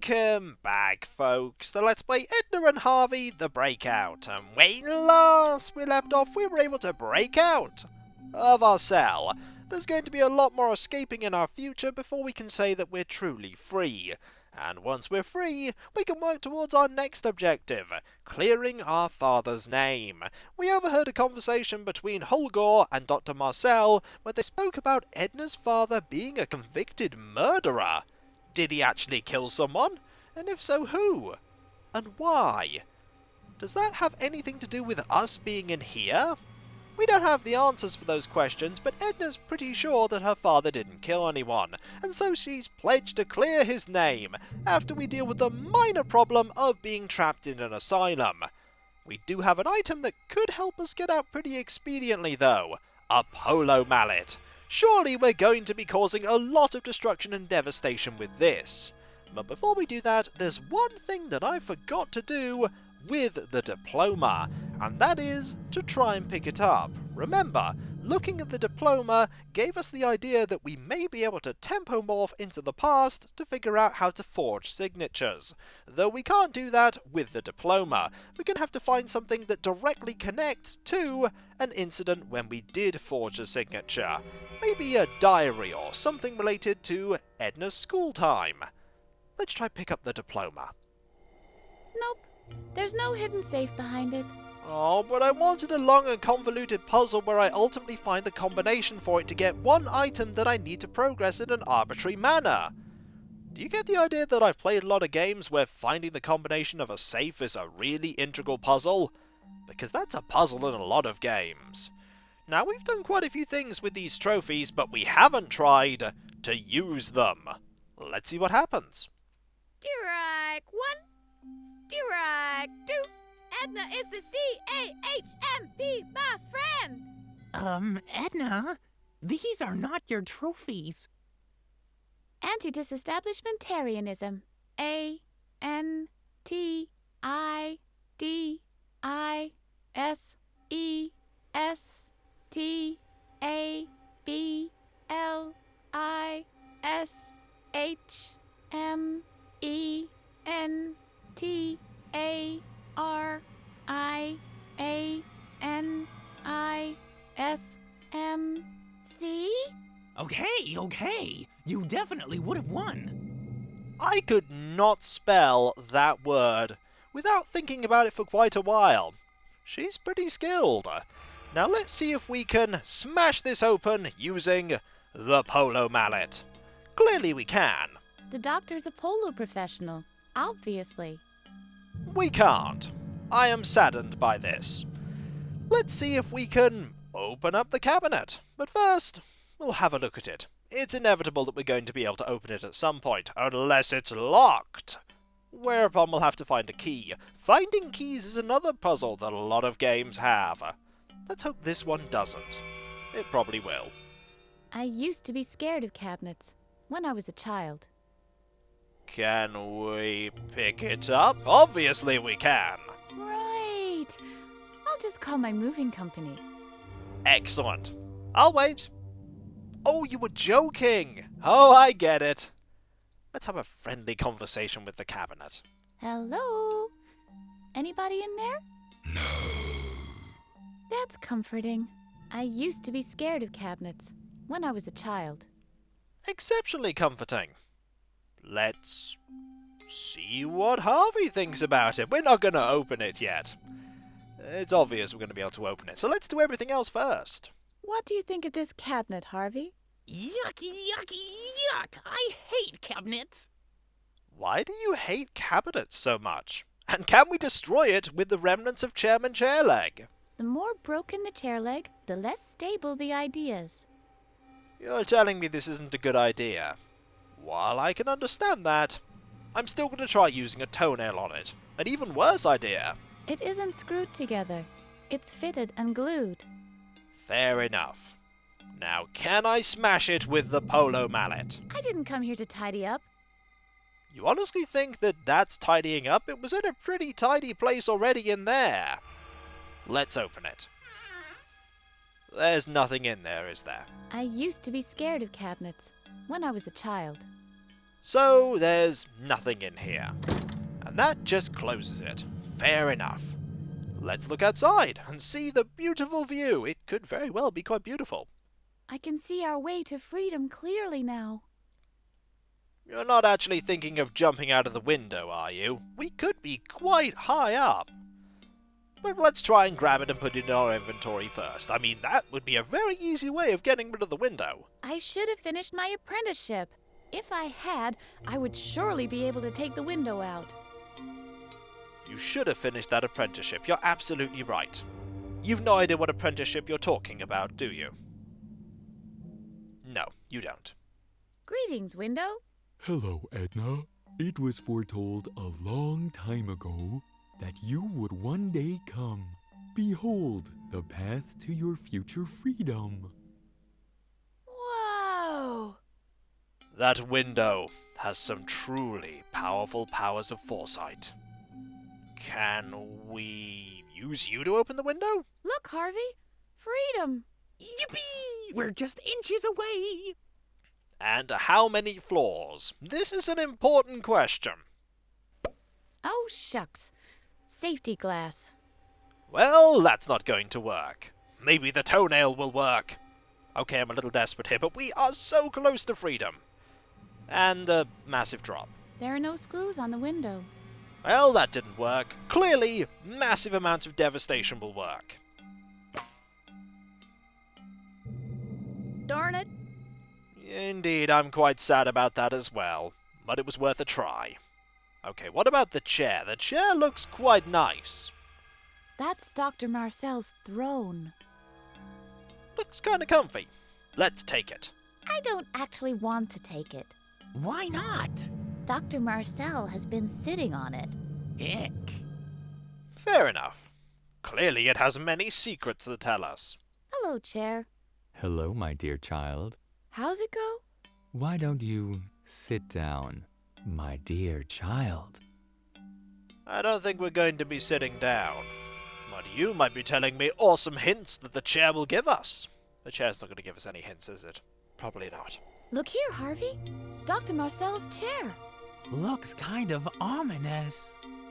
Welcome back, folks, to Let's Play Edna and Harvey, the Breakout. And when last we left off, we were able to break out of our cell. There's going to be a lot more escaping in our future before we can say that we're truly free. And once we're free, we can work towards our next objective, clearing our father's name. We overheard a conversation between Holger and Dr. Marcel where they spoke about Edna's father being a convicted murderer. Did he actually kill someone? And if so, who? And why? Does that have anything to do with us being in here? We don't have the answers for those questions, but Edna's pretty sure that her father didn't kill anyone, and so she's pledged to clear his name after we deal with the minor problem of being trapped in an asylum. We do have an item that could help us get out pretty expediently though, a polo mallet. Surely we're going to be causing a lot of destruction and devastation with this. But before we do that, there's one thing that I forgot to do with the diploma, and that is to try and pick it up. Remember, looking at the diploma gave us the idea that we may be able to tempomorph into the past to figure out how to forge signatures. Though we can't do that with the diploma, we're going to have to find something that directly connects to an incident when we did forge a signature. Maybe a diary or something related to Edna's school time. Let's try pick up the diploma. Nope. There's no hidden safe behind it. Oh, but I wanted a long and convoluted puzzle where I ultimately find the combination for it to get one item that I need to progress in an arbitrary manner. Do you get the idea that I've played a lot of games where finding the combination of a safe is a really integral puzzle? Because that's a puzzle in a lot of games. Now, we've done quite a few things with these trophies, but we haven't tried to use them. Let's see what happens. Strike one. Strike two. Edna is the CAHMP, my friend. Edna, these are not your trophies. Anti-disestablishmentarianism. See? Okay. You definitely would have won. I could not spell that word without thinking about it for quite a while. She's pretty skilled. Now let's see if we can smash this open using the polo mallet. Clearly we can. The doctor's a polo professional, obviously. We can't. I am saddened by this. Let's see if we can open up the cabinet. But first, we'll have a look at it. It's inevitable that we're going to be able to open it at some point, unless it's locked. Whereupon we'll have to find a key. Finding keys is another puzzle that a lot of games have. Let's hope this one doesn't. It probably will. I used to be scared of cabinets when I was a child. Can we pick it up? Obviously we can. Right. I'll just call my moving company. Excellent. I'll wait. Oh, you were joking. Oh, I get it. Let's have a friendly conversation with the cabinet. Hello? Anybody in there? No. That's comforting. I used to be scared of cabinets when I was a child. Exceptionally comforting. Let's see what Harvey thinks about it. We're not going to open it yet. It's obvious we're going to be able to open it, so let's do everything else first. What do you think of this cabinet, Harvey? Yucky. I hate cabinets. Why do you hate cabinets so much? And can we destroy it with the remnants of Chairman Chairleg? The more broken the chair leg, the less stable the ideas. You're telling me this isn't a good idea. While I can understand that, I'm still going to try using a toenail on it. An even worse idea. It isn't screwed together. It's fitted and glued. Fair enough. Now, can I smash it with the polo mallet? I didn't come here to tidy up. You honestly think that that's tidying up? It was in a pretty tidy place already in there. Let's open it. There's nothing in there, is there? I used to be scared of cabinets when I was a child. So there's nothing in here. And that just closes it. Fair enough. Let's look outside and see the beautiful view. It could very well be quite beautiful. I can see our way to freedom clearly now. You're not actually thinking of jumping out of the window, are you? We could be quite high up. But let's try and grab it and put it in our inventory first. I mean, that would be a very easy way of getting rid of the window. I should have finished my apprenticeship. If I had, I would surely be able to take the window out. You should have finished that apprenticeship. You're absolutely right. You've no idea what apprenticeship you're talking about, do you? No, you don't. Greetings, window. Hello, Edna. It was foretold a long time ago that you would one day come. Behold, the path to your future freedom. Whoa! That window has some truly powerful powers of foresight. Can we use you to open the window? Look, Harvey. Freedom. Yippee! We're just inches away. And how many floors? This is an important question. Oh, shucks. Safety glass. Well, that's not going to work. Maybe the toenail will work. Okay, I'm a little desperate here, but we are so close to freedom. And a massive drop. There are no screws on the window. Well, that didn't work. Clearly, massive amounts of devastation will work. Darn it. Indeed, I'm quite sad about that as well. But it was worth a try. Okay, what about the chair? The chair looks quite nice. That's Dr. Marcel's throne. Looks kinda comfy. Let's take it. I don't actually want to take it. Why not? Dr. Marcel has been sitting on it. Ick. Fair enough. Clearly it has many secrets to tell us. Hello, chair. Hello, my dear child. How's it go? Why don't you sit down, my dear child? I don't think we're going to be sitting down. But you might be telling me awesome hints that the chair will give us. The chair's not going to give us any hints, is it? Probably not. Look here, Harvey. Dr. Marcel's chair. Looks kind of ominous.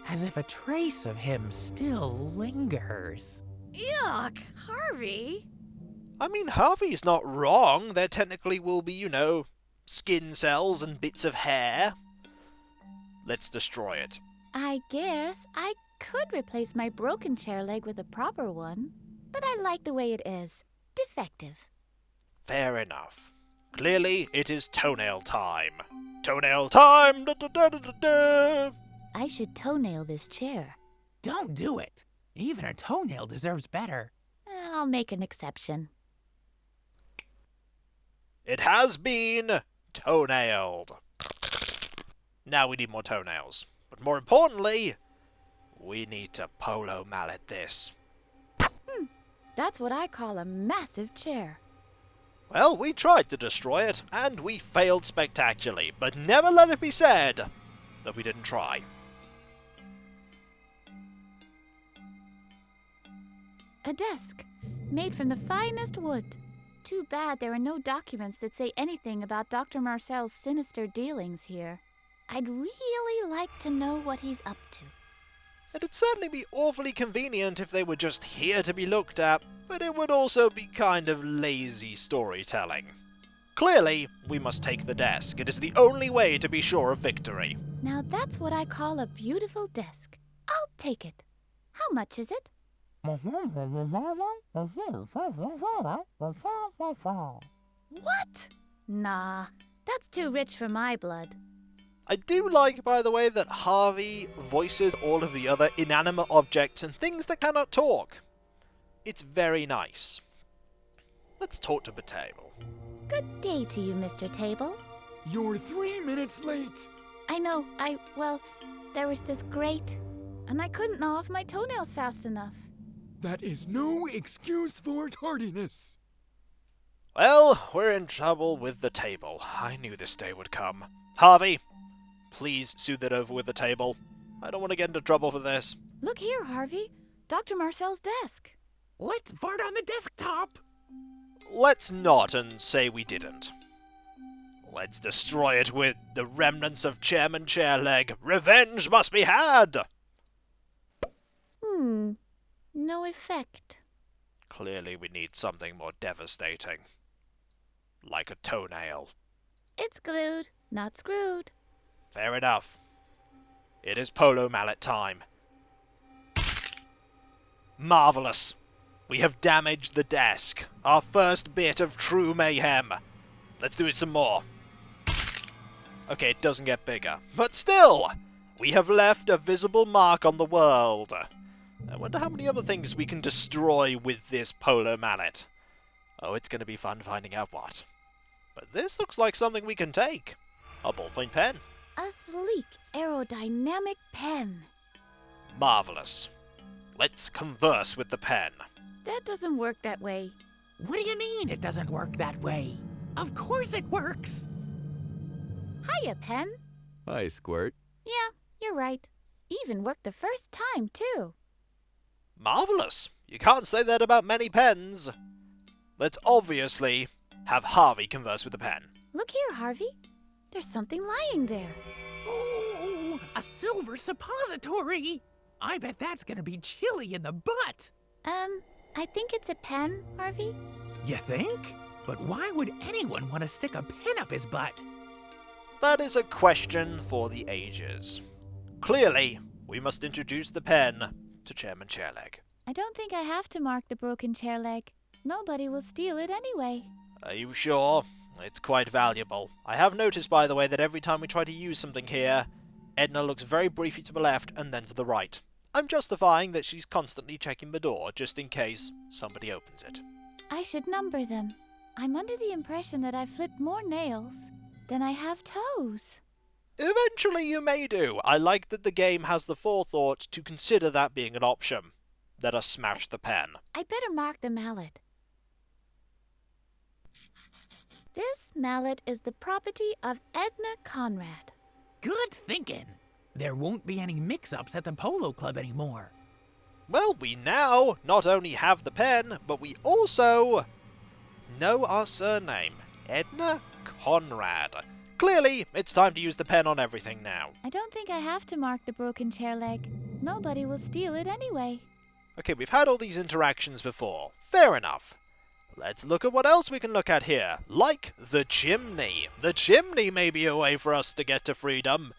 As if a trace of him still lingers. Yuck, Harvey. I mean, Harvey's not wrong. There technically will be, skin cells and bits of hair. Let's destroy it. I guess I could replace my broken chair leg with a proper one, but I like the way it is. Defective. Fair enough. Clearly, it is toenail time. Toenail time! Da, da, da, da, da, da. I should toenail this chair. Don't do it. Even a toenail deserves better. I'll make an exception. It has been toenailed. Now we need more toenails. But more importantly, we need to polo mallet this. That's what I call a massive chair. Well, we tried to destroy it, and we failed spectacularly, but never let it be said that we didn't try. A desk, made from the finest wood. Too bad there are no documents that say anything about Dr. Marcel's sinister dealings here. I'd really like to know what he's up to. It'd certainly be awfully convenient if they were just here to be looked at, but it would also be kind of lazy storytelling. Clearly, we must take the desk. It is the only way to be sure of victory. Now that's what I call a beautiful desk. I'll take it. How much is it? What? Nah, that's too rich for my blood. I do like, by the way, that Harvey voices all of the other inanimate objects and things that cannot talk. It's very nice. Let's talk to the table. Good day to you, Mr. Table. You're 3 minutes late. I know, there was this grate, and I couldn't gnaw off my toenails fast enough. That is no excuse for tardiness. Well, we're in trouble with the table. I knew this day would come. Harvey, please soothe it over with the table. I don't want to get into trouble for this. Look here, Harvey. Dr. Marcel's desk. Let's fart on the desktop. Let's not and say we didn't. Let's destroy it with the remnants of Chairman Chairleg. Revenge must be had! No effect. Clearly we need something more devastating. Like a toenail. It's glued, not screwed. Fair enough. It is polo mallet time. Marvellous! We have damaged the desk. Our first bit of true mayhem. Let's do it some more. Okay, it doesn't get bigger. But still! We have left a visible mark on the world. I wonder how many other things we can destroy with this polo mallet. Oh, it's going to be fun finding out what. But this looks like something we can take. A ballpoint pen. A sleek, aerodynamic pen. Marvellous. Let's converse with the pen. That doesn't work that way. What do you mean it doesn't work that way? Of course it works! Hiya, pen. Hi, Squirt. Yeah, you're right. Even worked the first time, too. Marvellous. You can't say that about many pens. Let's obviously have Harvey converse with the pen. Look here, Harvey. There's something lying there. Ooh, a silver suppository! I bet that's gonna be chilly in the butt! I think it's a pen, Harvey. You think? But why would anyone want to stick a pen up his butt? That is a question for the ages. Clearly, we must introduce the pen to Chairman Chairleg. I don't think I have to mark the broken chair leg. Nobody will steal it anyway. Are you sure? It's quite valuable. I have noticed, by the way, that every time we try to use something here, Edna looks very briefly to the left and then to the right. I'm justifying that she's constantly checking the door, just in case somebody opens it. I should number them. I'm under the impression that I've flipped more nails than I have toes. Eventually you may do. I like that the game has the forethought to consider that being an option. Let us smash the pen. I better mark the mallet. This mallet is the property of Edna Conrad. Good thinking. There won't be any mix-ups at the polo club anymore. Well, we now not only have the pen, but we also know our surname. Edna Conrad. Clearly, it's time to use the pen on everything now. I don't think I have to mark the broken chair leg. Nobody will steal it anyway. Okay, we've had all these interactions before. Fair enough. Let's look at what else we can look at here. Like the chimney. The chimney may be a way for us to get to freedom.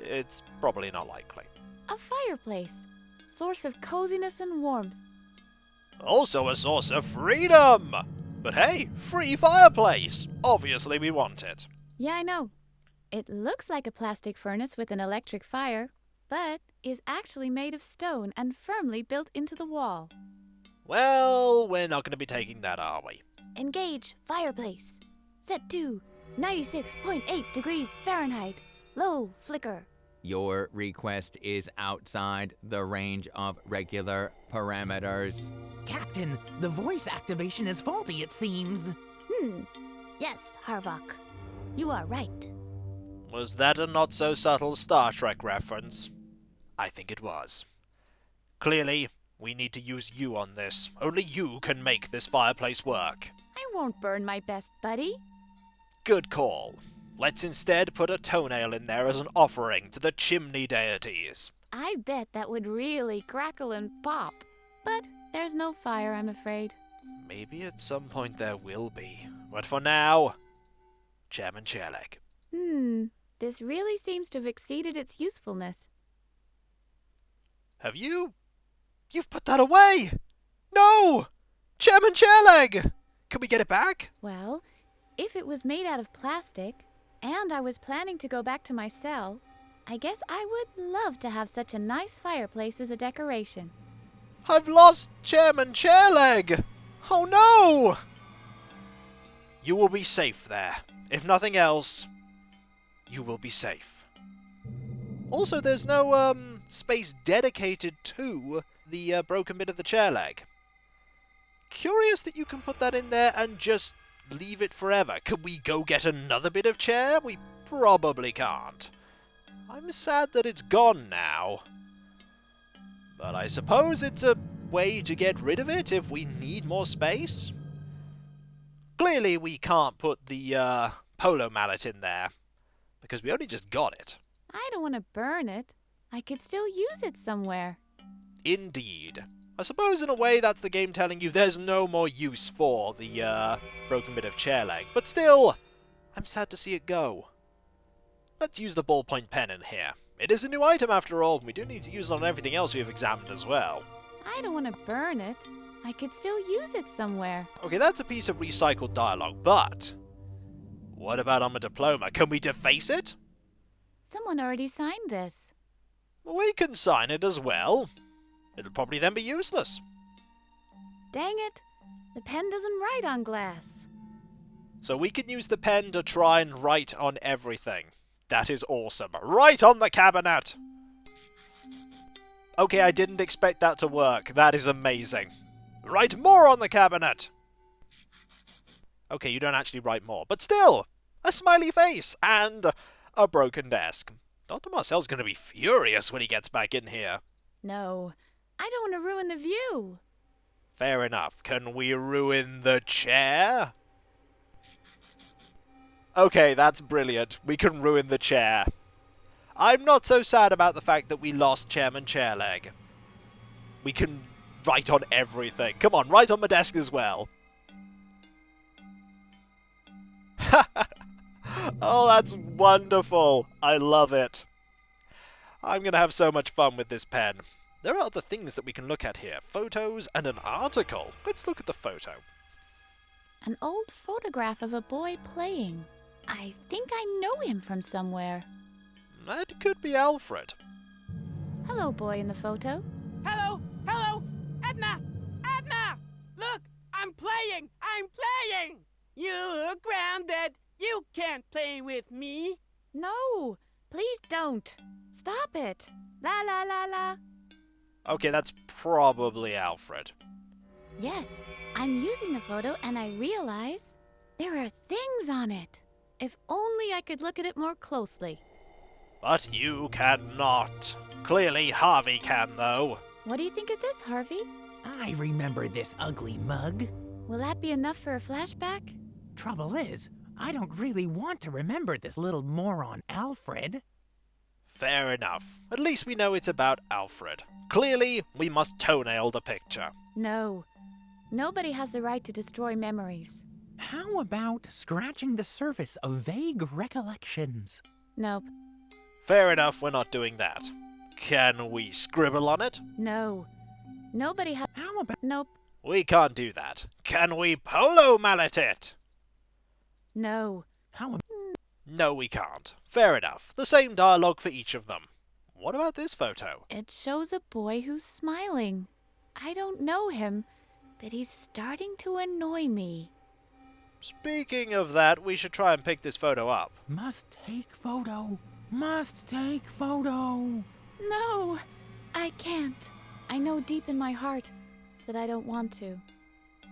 It's probably not likely. A fireplace. Source of coziness and warmth. Also a source of freedom! But hey, free fireplace! Obviously we want it. Yeah, I know. It looks like a plastic furnace with an electric fire, but is actually made of stone and firmly built into the wall. Well, we're not going to be taking that, are we? Engage fireplace. Set to 96.8 degrees Fahrenheit. Low flicker. Your request is outside the range of regular parameters. Captain, the voice activation is faulty, it seems. Yes, Harvok. You are right. Was that a not-so-subtle Star Trek reference? I think it was. Clearly, we need to use you on this. Only you can make this fireplace work. I won't burn my best buddy. Good call. Let's instead put a toenail in there as an offering to the chimney deities. I bet that would really crackle and pop. But there's no fire, I'm afraid. Maybe at some point there will be. But for now, Chairman Chairleg. This really seems to have exceeded its usefulness. Have you? You've put that away! No! Chairman Chairleg! Can we get it back? Well, if it was made out of plastic, and I was planning to go back to my cell, I guess I would love to have such a nice fireplace as a decoration. I've lost Chairman Chairleg! Oh no! You will be safe there. If nothing else, you will be safe. Also, there's no, space dedicated to the broken bit of the chair leg. Curious that you can put that in there and just leave it forever. Can we go get another bit of chair? We probably can't. I'm sad that it's gone now. But I suppose it's a way to get rid of it if we need more space. Clearly we can't put the polo mallet in there, because we only just got it. I don't want to burn it. I could still use it somewhere. Indeed. I suppose in a way that's the game telling you there's no more use for the broken bit of Chairleg, but still, I'm sad to see it go. Let's use the ballpoint pen in here. It is a new item after all, and we do need to use it on everything else we've examined as well. I don't want to burn it. I could still use it somewhere. Okay, that's a piece of recycled dialogue, but what about on my diploma? Can we deface it? Someone already signed this. We can sign it as well. It'll probably then be useless. Dang it. The pen doesn't write on glass. So we can use the pen to try and write on everything. That is awesome. Write on the cabinet! Okay, I didn't expect that to work. That is amazing. Write more on the cabinet! Okay, you don't actually write more, but still! A smiley face and a broken desk. Dr. Marcel's going to be furious when he gets back in here. No, I don't want to ruin the view. Fair enough. Can we ruin the chair? Okay, that's brilliant. We can ruin the chair. I'm not so sad about the fact that we lost Chairman Chairleg. We can write on everything. Come on, write on the desk as well. Oh, that's wonderful. I love it. I'm going to have so much fun with this pen. There are other things that we can look at here. Photos and an article. Let's look at the photo. An old photograph of a boy playing. I think I know him from somewhere. That could be Alfred. Hello, boy in the photo. Hello! Hello! Edna! Edna! Look! I'm playing! I'm playing! You're grounded! You can't play with me! No, please don't. Stop it. La la la la. Okay, that's probably Alfred. Yes, I'm using the photo and I realize there are things on it. If only I could look at it more closely. But you cannot. Clearly Harvey can, though. What do you think of this, Harvey? I remember this ugly mug. Will that be enough for a flashback? Trouble is, I don't really want to remember this little moron Alfred. Fair enough. At least we know it's about Alfred. Clearly, we must toenail the picture. No. Nobody has the right to destroy memories. How about scratching the surface of vague recollections? Nope. Fair enough, we're not doing that. Can we scribble on it? No. Nobody has... How about... Nope. We can't do that. Can we polo mallet it? No. How about... No, we can't. Fair enough. The same dialogue for each of them. What about this photo? It shows a boy who's smiling. I don't know him, but he's starting to annoy me. Speaking of that, we should try and pick this photo up. Must take photo. Must take photo. No, I can't. I know deep in my heart that I don't want to.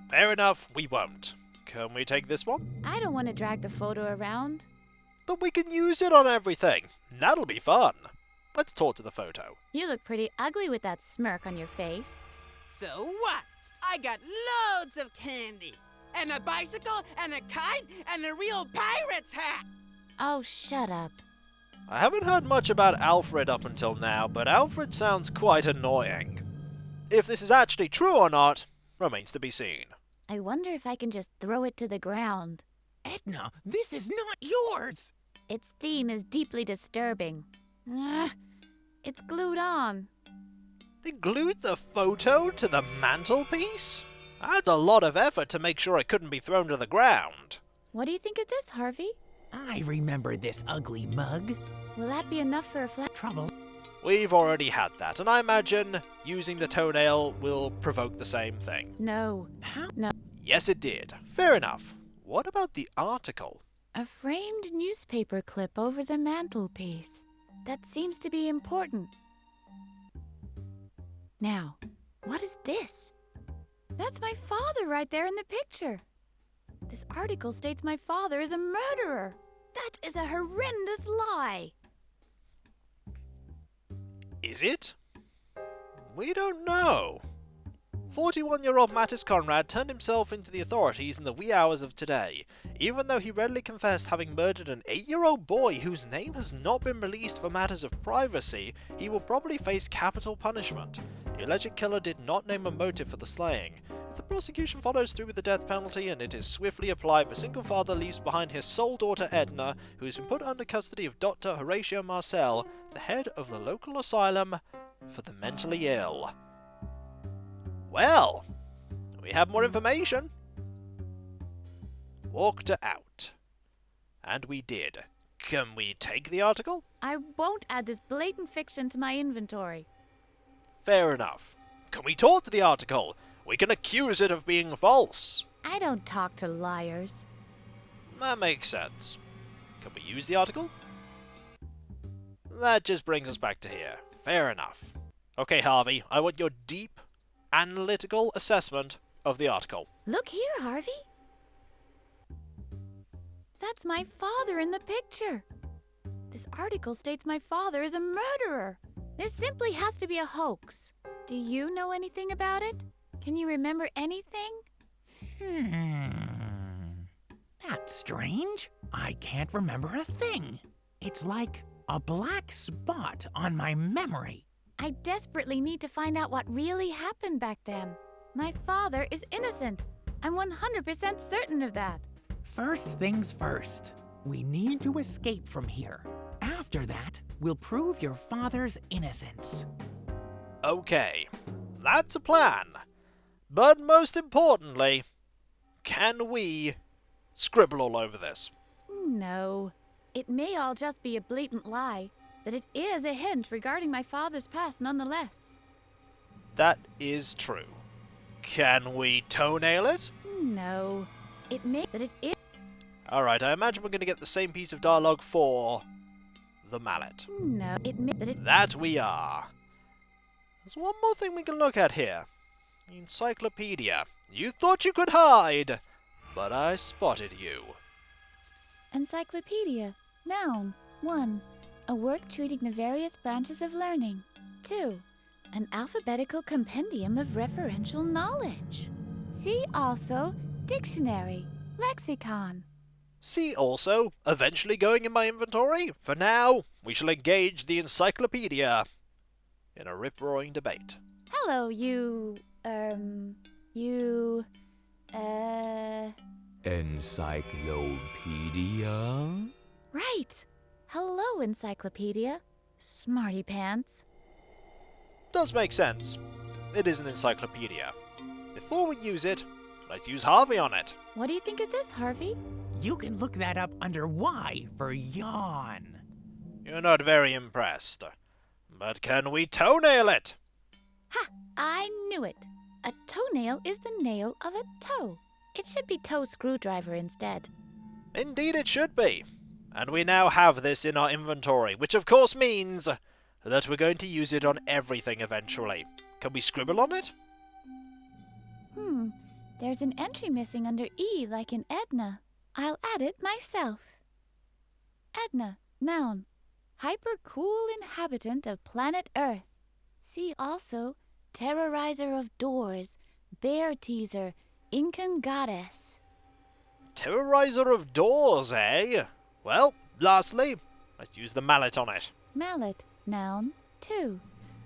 Fair enough, we won't. Can we take this one? I don't want to drag the photo around. But we can use it on everything. That'll be fun. Let's talk to the photo. You look pretty ugly with that smirk on your face. So what? I got loads of candy! And a bicycle, and a kite, and a real pirate's hat! Oh, shut up. I haven't heard much about Alfred up until now, but Alfred sounds quite annoying. If this is actually true or not, remains to be seen. I wonder if I can just throw it to the ground. Edna, this is not yours. Its theme is deeply disturbing. It's glued on. They glued the photo to the mantelpiece? That's a lot of effort to make sure it couldn't be thrown to the ground. What do you think of this, Harvey? I remember this ugly mug. Will that be enough for a Trouble. We've already had that, and I imagine using the toenail will provoke the same thing. No. How? No. Yes, it did. Fair enough. What about the article? A framed newspaper clip over the mantelpiece. That seems to be important. Now, what is this? That's my father right there in the picture. This article states my father is a murderer. That is a horrendous lie. Is it? We don't know. 41-year-old Mattis Conrad turned himself into the authorities in the wee hours of today, even though he readily confessed having murdered an 8-year-old boy whose name has not been released for matters of privacy. He will probably face capital punishment. The alleged killer did not name a motive for the slaying. If the prosecution follows through with the death penalty and it is swiftly applied, the single father leaves behind his sole daughter Edna, who has been put under custody of Dr. Horatio Marcel, the head of the local asylum for the mentally ill. Well, we have more information. Walked her out. And we did. Can we take the article? I won't add this blatant fiction to my inventory. Fair enough. Can we talk to the article? We can accuse it of being false. I don't talk to liars. That makes sense. Can we use the article? That just brings us back to here. Fair enough. Okay, Harvey, I want your deep, analytical assessment of the article. Look here, Harvey. That's my father in the picture. This article states my father is a murderer. This simply has to be a hoax. Do you know anything about it? Can you remember anything? That's strange. I can't remember a thing. It's like a black spot on my memory. I desperately need to find out what really happened back then. My father is innocent. I'm 100% certain of that. First things first. We need to escape from here. After that, we'll prove your father's innocence. Okay, that's a plan. But most importantly, can we scribble all over this? No. It may all just be a blatant lie, but it is a hint regarding my father's past nonetheless. That is true. Can we toenail it? No. It may, but it is. Alright, I imagine we're going to get the same piece of dialogue for the mallet. No, it may, but it. That we are. There's one more thing we can look at here. The encyclopedia. You thought you could hide, but I spotted you. Encyclopedia. Noun. 1. A work treating the various branches of learning. 2. An alphabetical compendium of referential knowledge. See also dictionary, lexicon. See also, eventually going in my inventory. For now, we shall engage the encyclopedia in a rip-roaring debate. Hello, Encyclopedia? Right. Hello, Encyclopedia. Smarty pants. Does make sense. It is an encyclopedia. Before we use it, let's use Harvey on it. What do you think of this, Harvey? You can look that up under Y for yawn. You're not very impressed. But can we toenail it? Ha! I knew it. A toenail is the nail of a toe. It should be toe screwdriver instead. Indeed it should be. And we now have this in our inventory, which of course means that we're going to use it on everything eventually. Can we scribble on it? There's an entry missing under E like in Edna. I'll add it myself. Edna, noun. Hyper-cool inhabitant of planet Earth. See also terrorizer of doors, bear teaser, Incan goddess. Terrorizer of doors, eh? Well, lastly, let's use the mallet on it. Mallet, noun. 2.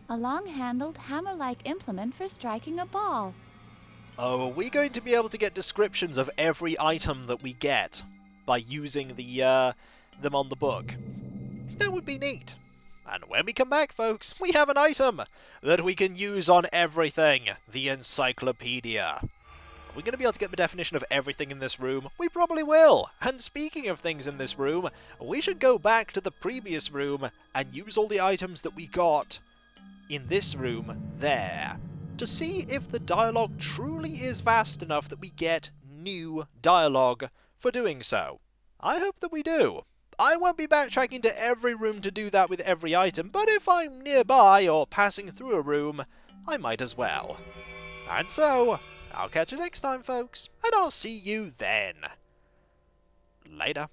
A long-handled hammer-like implement for striking a ball. Oh, are we going to be able to get descriptions of every item that we get by using them on the book? That would be neat. And when we come back, folks, we have an item that we can use on everything. The encyclopedia. Are we going to be able to get the definition of everything in this room? We probably will. And speaking of things in this room, we should go back to the previous room and use all the items that we got in this room there to see if the dialogue truly is vast enough that we get new dialogue for doing so. I hope that we do. I won't be backtracking to every room to do that with every item, but if I'm nearby or passing through a room, I might as well. And so, I'll catch you next time, folks, and I'll see you then. Later.